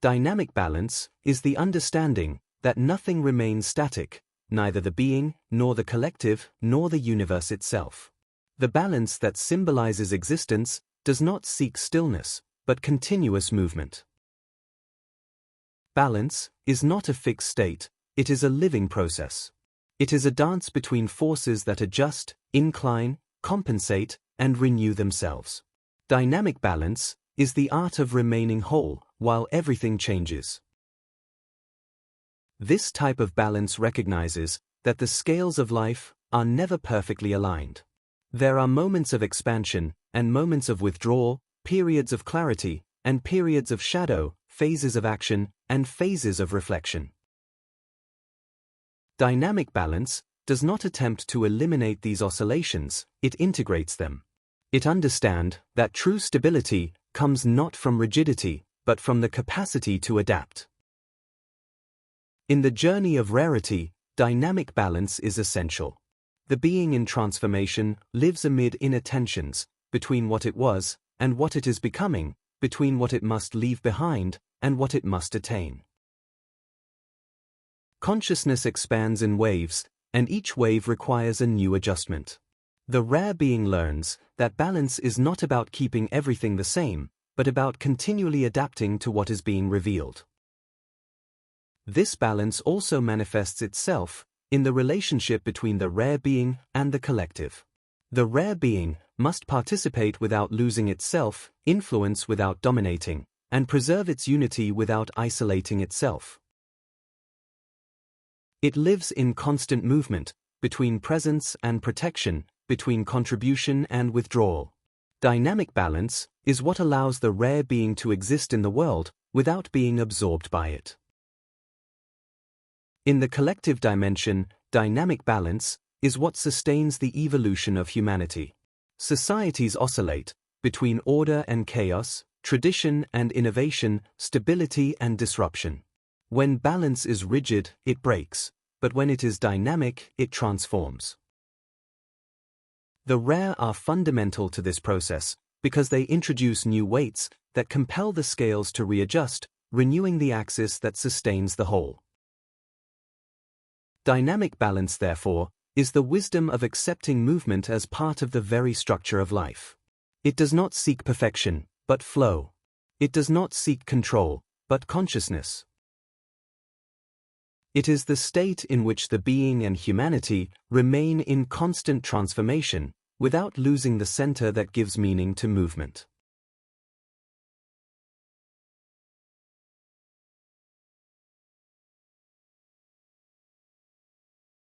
Dynamic balance is the understanding that nothing remains static, neither the being, nor the collective, nor the universe itself. The balance that symbolizes existence does not seek stillness, but continuous movement. Balance is not a fixed state, it is a living process. It is a dance between forces that adjust, incline, compensate, and renew themselves. Dynamic balance is the art of remaining whole while everything changes. This type of balance recognizes that the scales of life are never perfectly aligned. There are moments of expansion and moments of withdrawal, periods of clarity and periods of shadow, phases of action and phases of reflection. Dynamic balance does not attempt to eliminate these oscillations, it integrates them. It understands that true stability comes not from rigidity, but from the capacity to adapt. In the journey of rarity, dynamic balance is essential. The being in transformation lives amid inner tensions, between what it was and what it is becoming, between what it must leave behind and what it must attain. Consciousness expands in waves, and each wave requires a new adjustment. The rare being learns that balance is not about keeping everything the same, but about continually adapting to what is being revealed. This balance also manifests itself in the relationship between the rare being and the collective. The rare being must participate without losing itself, influence without dominating, and preserve its unity without isolating itself. It lives in constant movement, between presence and protection, between contribution and withdrawal. Dynamic balance is what allows the rare being to exist in the world without being absorbed by it. In the collective dimension, dynamic balance is what sustains the evolution of humanity. Societies oscillate between order and chaos, tradition and innovation, stability and disruption. When balance is rigid, it breaks, but when it is dynamic, it transforms. The rare are fundamental to this process because they introduce new weights that compel the scales to readjust, renewing the axis that sustains the whole. Dynamic balance, therefore, is the wisdom of accepting movement as part of the very structure of life. It does not seek perfection, but flow. It does not seek control, but consciousness. It is the state in which the being and humanity remain in constant transformation, without losing the center that gives meaning to movement.